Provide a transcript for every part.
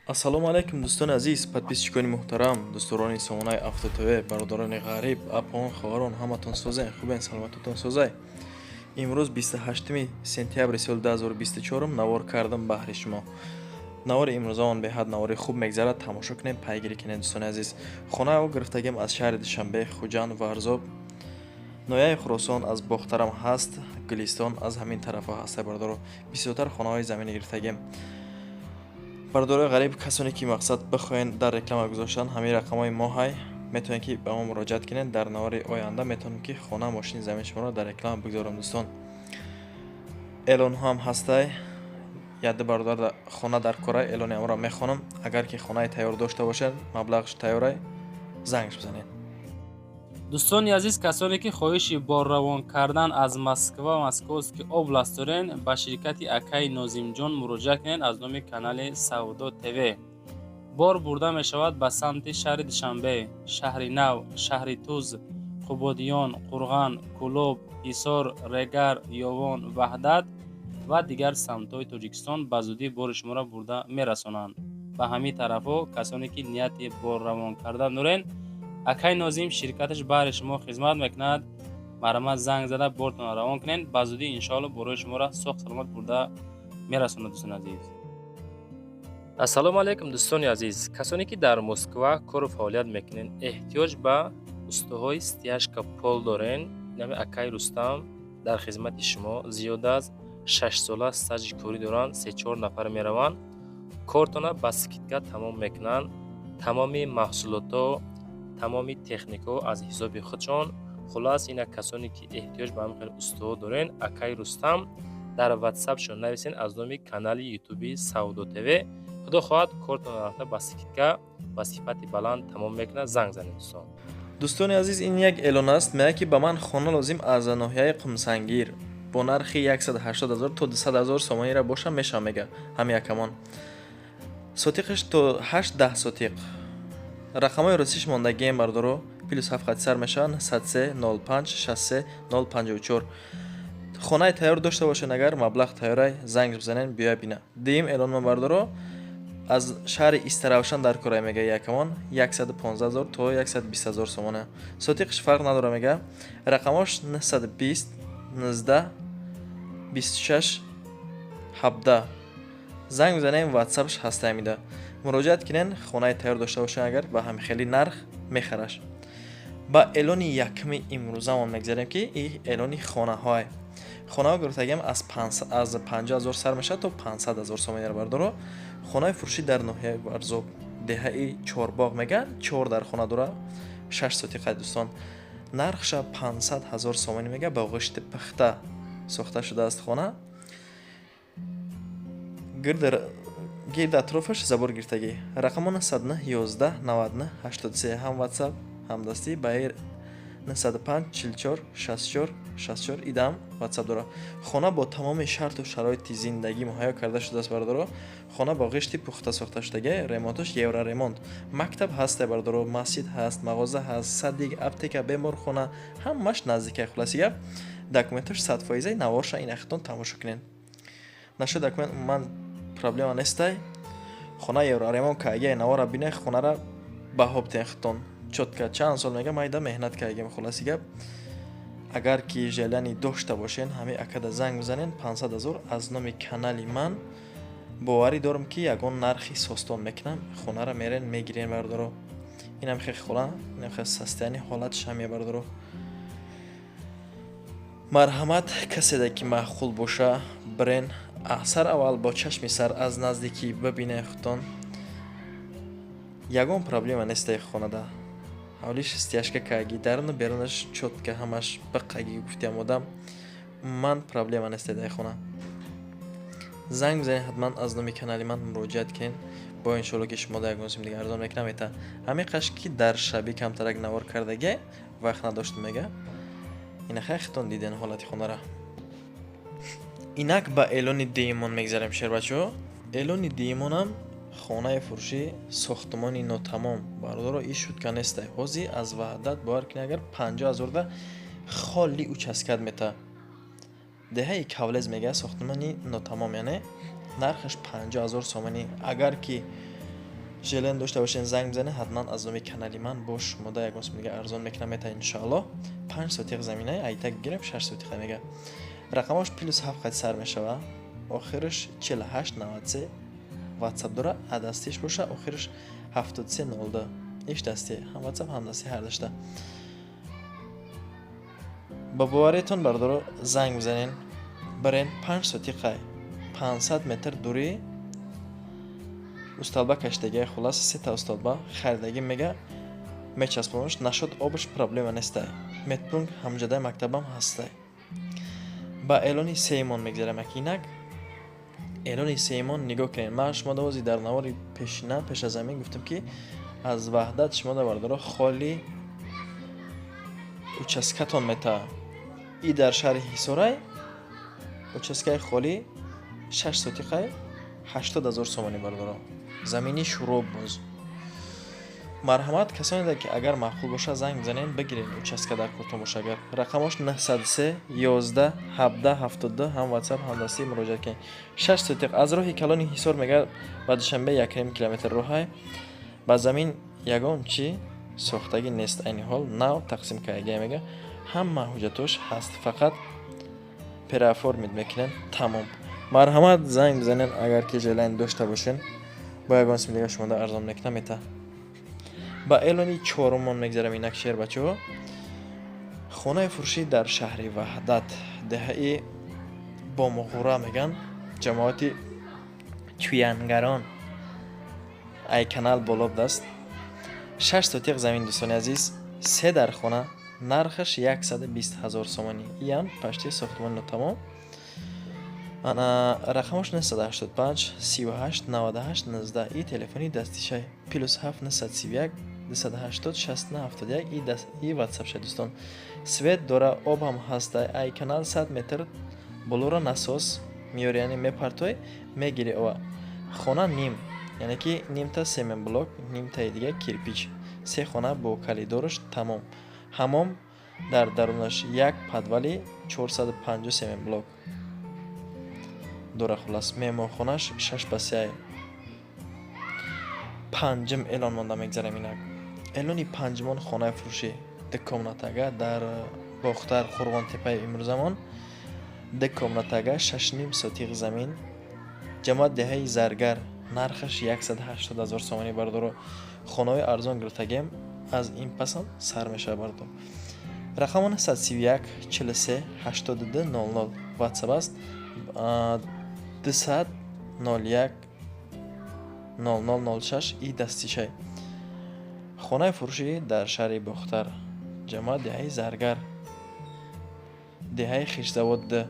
ассалому алайкум дӯстони азиз, подписчикони муҳтарам, дӯстдорони сомонаи автотв, бародарони ғариб, апон, ховарон, ҳаматон созай, хубен, саломататон созай. имрӯз 28 сентябри соли 2024 навор кардам баҳри шумо. навори имрӯзаон беҳад навори хуб мегзарад, тамошо кунем, пайгирӣ кунем дӯстони азиз. Хонао гирифтагем аз шаҳри Душанбе, Хуҷанд, Варзоб. нояи Хуросон аз Бохтарам ҳаст, Гулистон аз ҳамин тарафҳо ҳаст бародаро. Бисёртар хонаҳои заминӣ гирифтагем. бародарои ғариб, касоне ки мақсад бихоҳед дар реклама гузоштан, ҳамин рақамҳои мо ҳай, метавонед ки ба мо муроҷиат кунед. Дар навори оянда метавонем ки хона, мошини замин шуморо дар реклама бигзорам дӯстон. эълонҳо ҳам ҳастай. яъде бародар хона дар кора, эълони амро мехонам. агар ки хонаи тайёр дошта бошед, маблағш тайёрай, зангш бизанед. дӯстони азиз, касоне ки хоҳиши борравон кардан аз Москва ва Московский област дорен, ба ширкати акаи Нозимҷон муроҷиат кунед аз номи канали Савдо ТВ. бор бурда мешавад ба самти шаҳри Душанбе, шаҳри Нав, шаҳри Туз, Қубодиён, Қурған, Кӯлоб, Ҳисор, Регар, Ёвон, Ваҳдат ва дигар самтҳои Тоҷикистон ба зудӣ бори шуморо бурда мерасонанд. ба ҳамин тарафҳо касоне ки нияти борравон кардан дорен, акай Нозим ширкаташ баҳри шумо хизмат мекунад. марҳамат занг зада бортон равон кунед. ба зудӣ иншоалло борои шуморо соҳ саломат бурда мерасонад. дӯстони азиз, ассалому алайкум дӯстони азиз. касоне ки дар Москва кору фаъолият мекунен, эҳтиёҷ ба устуҳои стяжка пол дорен, нами акай Рустам дар хизмати шумо. зиёда аз 6 сола стаҷи корӣ доранд. 3-4 нафар мераванд, кортона ба скидка тамом мекунанд. тамоми маҳсулото, тамоми технико аз ҳисоби худшон. хулас ина касоне ки эҳтиёҷ ба ҳамин устуҳо дорен, акай Рустам дар ватсапшон нависен аз номи канали ютуби Савдо ТВ. худо хоҳад кортона рафта ба скидка ба сифати баланд тамом мекунад. занг занед дӯстон. дӯстони азиз, ин як эълон аст. мегӯяд ки ба ман хона лозим аз ноҳияи Қумсангир бо нархи 180 000 то 200 000 сомонира боша мешавад. мега ҳами якамон сотиқаш то 8-10 сотиқ. рақамҳои ростиш мондагием бардоро +7 қатисар мешаванд 93 05 63 054. хонаи тайёр дошта бошед, агар маблағ тайёрай, занг бизанед, биёй бина. дим эълон ма бардоро аз шаҳри Истаравшан дар кора мега якамон 115 000 то 120 000 сомона. сотиқаш фарқ надора мега. рақамош 920 19 26 17. занг бизанем, ватсапш ҳастай мида. муроҷиат кунен, хонаи тайёр дошта бошед, агар ба ҳамин хели нарх мехараш. ба эълони якми имрӯзамон мегзарем ки ин эълони хонаҳои хонаҳо гирифтагем аз 50 000 сар мешавад то 500 000 сомонира бардоро. хонаи фурӯшӣ дар ноҳияи Варзоб, деҳаи Чорбоғ меган, 4 дар хона дора, 6 сотиқа дӯстон. нархша 500 000 сомонӣ мега. ба ғишти пухта сохта шудааст хона. гирд атрофаш забор гирифтагӣ. рақамон 9 11 99 83. ҳам ватсап ҳам дастӣ ба 95 44 64 64. идам ватсап дора. хона бо тамоми шарту шароити зиндагӣ муҳайё карда шудааст бардоро. хона бо ғишти пухта сохта шудаги, ремонташ евроремонт. мактаб ҳастай бардоро, масҷид ҳаст, мағоза ҳаст, садик, аптека, беморхона, ҳамаш наздикай. хулоси гап, документаш 100% наворша ин ахтон тамошо кунед. наша документ ман проблема нестай. хона евроремонт каги навора бинай, хонара баҳо битен хитон чотка чанд сол мега майда меҳнат кардем. хулоси гап, агар ки желани дошта бошен, ҳами акада занг бизанен. 500 000 аз номи канали ман. боварӣ дорам ки ягон нархи состон мекунам. хонара мерен мегирен бардоро. инам хеле хола, инам хеле состояни ҳолатш ҳам бардоро. марҳамат, каседе ки маъқул боша бирен. сар аввал бо чашми сар аз наздикӣ бибинай худтон. ягон проблема нестай хонада. ҳавлиш стяжка каги, даруну берунаш чотка ҳамаш бақаги гуфтиам одам. ман проблема нестай дар хона. занг бизанед, ҳатман аз номи канали ман муроҷиат кунед. бо иншоалло ки шумо дар ягон зимдига арзон мекунам. мета ҳамин қаш ки дар шаби камтарак навор кардаги вақт надошт мега. ина хай хитон диден ҳолати хонара. инак ба эълони деимон мегзарем шербачо. эълони деимонам хонаи фурӯшӣ сохтмони нотамом. бародаро ин шутка нестай. ҳозир аз ваҳдат бовар кунед, агар 50 000 да холи участкат мета. деҳаи Кавлез мега сохтмони нотамом, яъне нархаш 50 000 сомонӣ. агар ки жилен дошта бошен, занг бизанед, ҳатман аз номи канали ман бо шумода ягон сум дига арзон мекунам мета иншоалло. 5 сотиқ заминаи айтак гирем 6 сотиқа мега. рақамаш плюс 7 қайд сар мешава. охираш 4893 WhatsApp дора, а дастиш боша охираш 7302. иш дасти ҳам WhatsApp ҳам дасти ҳар дашта. ба боваретон бардоро занг бизанен, барен 5 сотиқа 500 метр дурӣ усталба каштаги, хулас 3 та усталба харидаги мега мечаспонаш, нашод обш проблема нестай. Метпунг ҳамҷадаи мактабам ҳастай. ба эълони сеимон мегзарам акинак. эълони сеимон нигоҳ кунед. Ман шумо давози дар навори пешина пеш аз замин гуфтам ки аз ваҳдат шумо да бардоро холи участкатон мета. И дар шаҳри Ҳисорай участкаи холи 6 сотиқаи 80000 сомонӣ бардоро. замини шуроб боз. марҳамат, касоне ки агар маъқул боша занг бизанен, бигирен участка дар кортон боша. Агар рақамаш 903 11 17 72 ҳам WhatsApp ҳам дастӣ муроҷиат кунед. 6 сотиқ аз роҳи калони Ҳисор мега ба душанбе 1 километр роҳай. ба замин ягон чи сохтагӣ нест, айни ҳол нав тақсим кардаги мега. ҳама ҳуҷҷатош ҳаст, фақат переоформид мекунен, тамом. марҳамат, занг бизанен агар ки ҷелайн дошта бошен. با یگان سیم دیگه شما در ارزان میکنم میتا. با اعلانی چهارمان میگذارم اینک شهر بچه ها. خانه فروشی در شهر وحدت دهه با مغوره میگن جماعتی تویانگران ای کانال بالاب دست 6 سوتیق زمین دوستان عزیز 3 در خانه نرخش 120,000 سومانی یان پشتی ساختمان نو تمام. انا رقمش 985 38 98 19 ای تلفنی دستیشه پلوس 7 931 280 69 71 ای واتساپ شه دوستان. سوید داره آب هم هسته ای کانال 100 متر بلورا نساس میاری یعنی میپرتوی میگیری او خانه نیم یعنی که نیم تا سیمن بلوک نیم تا دیگه کیرپیچ سه خانه با کلیدورش تمام. حمام در درونش یک پدولی 450 سیمن بلوک داره. خلاص مهمانخانه‌اش 6 با 3 پنجم اعلان مانده میگذارم اینک. اعلانی پنجمان خانه فروشی دکامناتاگا در باختر خورغان تپه امروزمان دکامناتاگا 6.5 سوتیق زمین جماعت دهه زرگر نرخش 180,000 سومانی بردارو. خانه ارزان گرفتگیم از این پسم سر میشه بردار. رقم 131 43 82 00 واتساپ است 200 01 0006 ای دستیشه. خانه فروشی در شهر باختر جماعت دهه زرگر دهه خیشزواد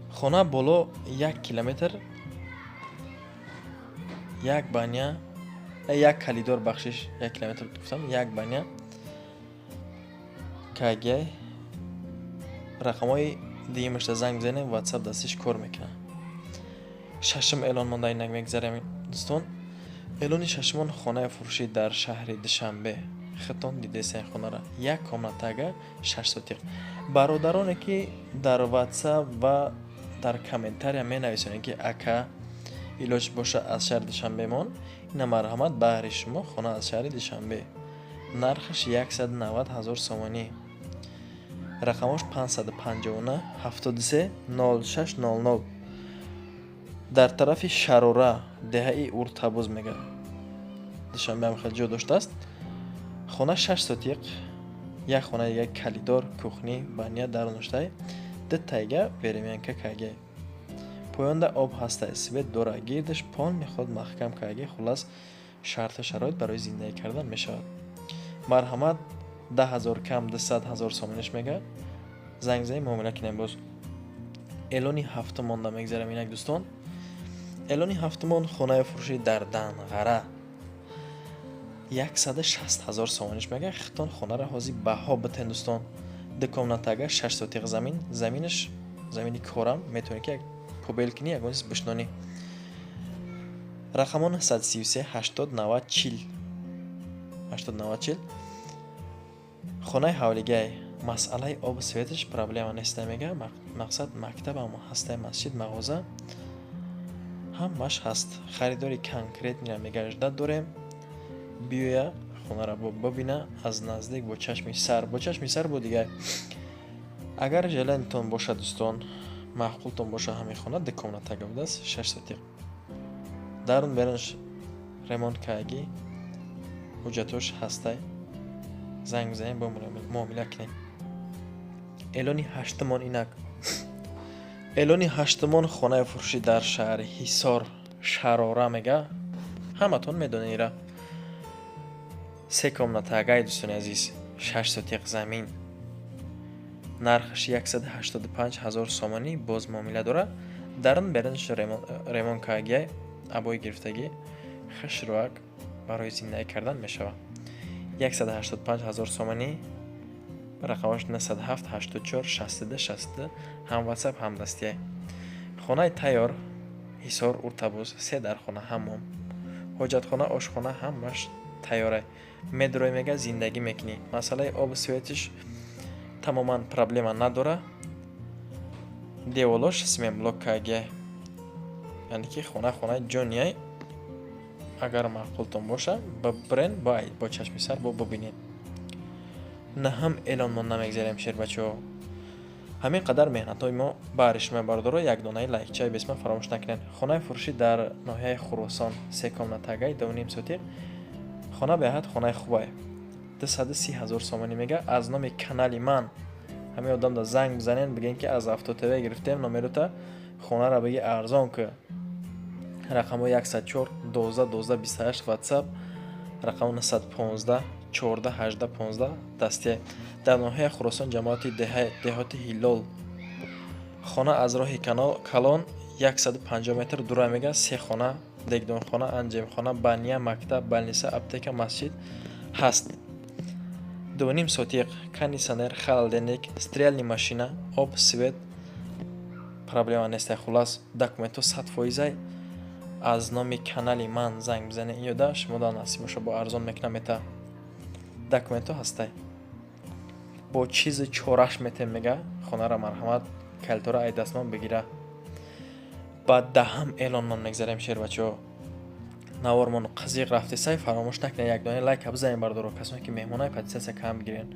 خانه بالا 1 کیلومتر یک بانیا یک کلیدور بخشش 1 کیلومتر گفتم یک بانیا کاگه رقمای دیگه مشت زنگ بزنه واتساپ دستش کار میکنه. ششم اعلان مانده اینک میگذارم دوستان. اعلان ششمان خانه فروشی در شهر دوشنبه خطان دیده سین خانه را یک کامناتاگا 6 سوتیق. برادرانی که در واتساپ و در کامنتاری می نویسند که اکا ایلاج باشه از شهر دوشنبه مان این مرحمت بهر شما خانه از شهر دوشنبه نرخش 190,000 سومانی. رقمش 559 73 06 00 در طرف شراره دهه اورتابوز میگه. دوشنبه هم خیلی جا داشته است. خانه 6 سوتیق یک خانه یک کلیدار کوخنی بانیا درونشته ده تایگه وریمینکه کاگه پوینده آب هسته سوید دوره گیردش پان میخواد محکم کاگه. خلاص شرط شرایط برای زندگی کردن میشود. مرحمت 10,000 کم 200,000 سومنش میگه. زنگ زنی معامله کنیم. باز اعلانی هفتم مانده میگذارم اینک دوستان. اعلانی هفتمان خانه فروشی در دنغره 160,000 سومنش میگه. خطان خانه را حاضی بها بتن دوستان. دکامناتاگا 6 سوتیق زمین زمینش زمینی کارم میتونی که پوبیل کنی یگونیست بشنانی. رقمان 133 80 90 40 80 90 40 خانه حوالیگی مسئله آب سویتش پرابلم نیست میگه. مقصد مکتب هم هسته مسجد مغازه ҳамаш ҳаст. Харидори конкретнира мегажда дорем. Биёя хонаро бибина аз наздик бо чашми сар бо дигар. Агар желанитон боша дӯстон, маъқултон боша ҳамин хона декомнатага будааст, 6 сотиқ. Дарун берунш ремонткагӣ ҳуҷҷатош ҳастай. Занг бизанем бо муомила кунем. Эълони ҳаштумон инак. Эълони ҳаштумон хонаи фурӯшӣ дар шаҳри Ҳисор Шарора мега. Ҳаматон медонедира. 3 комнатагаи дӯстони азиз, 6 сотиқ замин. Нархаш 185 000 сомонӣ, боз муомила дора. Дарун берунш ремонткагиай абои гирифтагӣ хушруак барои зиндагӣ кардан мешавад. 185 000 сомонӣ. Рақамаш 97 84 62 62. ҳам ватсап ҳам дастия. Хонаи тайёр Ҳисор Уртабуз 3 дар хона ҳаммом. Ҳоҷатхона, ошхона ҳамаш тайёра. Медрой мега зиндагӣ мекунӣ. Масъалаи обу светиш тамоман проблема надора. Деволош смемблоккагия. Яъне ки хонаи ҷоняй. Агар маъқултон боша, бибирен бо чашми сар бо бибинед. На ҳам эълонмон намегзарем шербачаҳо. Ҳамин қадар меҳнатҳои мо баҳри шумо мебардора. Якдонаи лайкчаи бесма фаромӯш накунед. Хонаи фурӯшӣ дар ноҳияи Хуросон 3 комнатагаи 2.5 сотиқ. Хона беҳад хонаи хубае. 230 000 сомонӣ мега. Аз номи канали ман ҳамин одамда занг бизанен, бигӯен ки аз Автотв гирифтем номерута. Хонаро биги арзон ки. Рақамо 104 12 12 28 ватсап. Рақамо 915 14 18 15 дастия. Дар ноҳияи Хуросон ҷамоати деҳоти Ҳилол. Хона аз роҳи Калон 150 метр дура мега. 3 хона, дегдонхона, анҷемхона, бания, мактаб, балниса, аптека, масҷид ҳаст. 2.5 сотиқ. Кондисионер, холодильник, стиряльни машина, об, свет проблема нестай. Хулас документо 100%. Аз номи канали ман занг бизане ин ёда шумода насиб боша бо арзон мекунам мета. Документо ҳастай. Бо чизи чораш метем мега. Хонара марҳамат калтора ай дастмон бигира. Ба даҳам эълонмон мегзарем шербачаҳо. Навормон қазиқ рафтисай фаромӯш накунед якдона лайк бизанед бардоро. Касоне ки меҳмонаи патисия кам бигирен.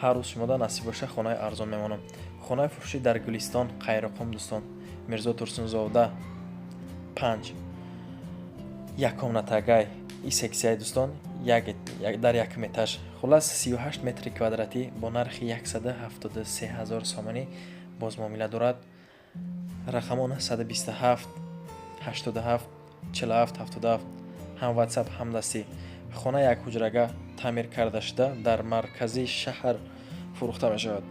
Ҳар рӯз шумода насиб боша хонаи арзон мемонам. Хонаи фурӯшӣ дар Гулистон Қайрақум дӯстон. Мирзо Турсунзода 5. Як комнатагай и сексияи дӯстон дар якум этаж. Хулас 38 метри квадратӣ бо нархи 173 000 сомонӣ боз муомила дорад. Рақамо 927 87 47 77. ҳам ватсап ҳам дастӣ. Хона як ҳуҷрага таъмир карда шуда дар маркази шаҳр фурӯхта мешавад.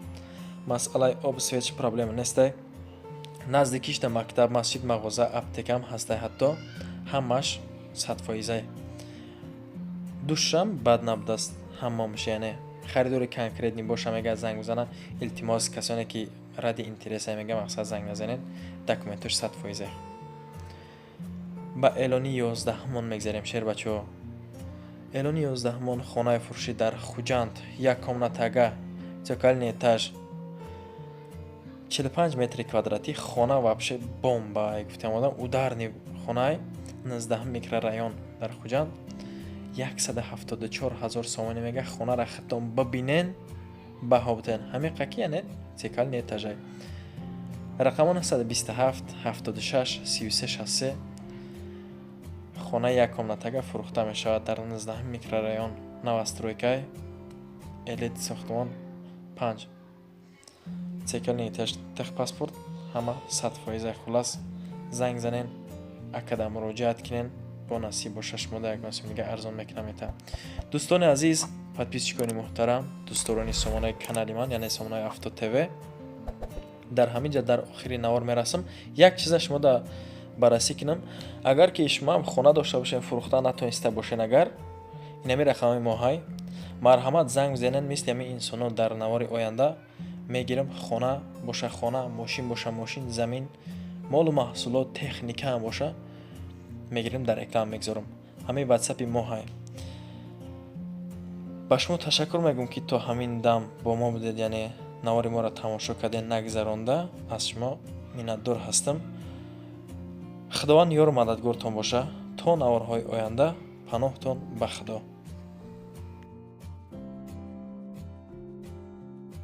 Масъалаи об свет проблема нестай. Наздикиш да мактаб, масҷид, мағоза, аптекам ҳастай. Ҳатто ҳамаш 100%. Душам бад набудаст. ҳаммомш яъне харидори конкретни боша мега занг бизана. Илтимос касоне ки ради интереса мега мақсад занг назанед. Документош 100%. Ба эълони 11-мон мегзарем шербачаҳо. Эълони 11-мон хонаи фурӯшӣ дар Хуҷанд 1 комнатага, цокални этаж, 45 метри квадратӣ. Хона вообще бомба. Гуфтам одам ударни хонаи 19 микрорайон дар Хуҷанд 174 000 сомонӣ мега. Хонара хатон бибинен баҳо бутен. Ҳамин қаки яъне цокални этажай. Рақамо 927 76 33 63. хона як комнатага фурӯхта мешавад дар 19 микрорайон Новостройкай, элит сохтмон 5. Цекални этаж, техпаспорт ҳама 100%. Хулас занг занен, акада муроҷиат кунен, бо насиб боша шумо дар як насибига арзон мекунам мета. Дӯстони азиз, подписчикони муҳтарам, дӯстдорони сомонаи канали ман, яъне сомонаи Автотв, дар ҳамин ҷа дар охири навор мерасам. Як чиза шумо да баррасӣ кунам. Агар ки шумо ҳам хона дошта бошед, фурӯхта натониста бошед, агар инами рақами моҳай марҳамат занг бизанед, мисли ҳамин инсоно дар навори оянда мегирам. хона боша хона, мошин боша мошин, замин, молу маҳсулот, техника ҳам боша мегирам, дар реклама мегзорам. ҳамин ватсапи моҳай. ба шумо ташаккур мегӯям ки то ҳамин дам бо мо будед, яъне навори моро тамошо кардед, нагзаронда. Аз шумо миннатдор ҳастам. худованд ёру мададгортон боша то наворҳои оянда паноҳтон ба худо.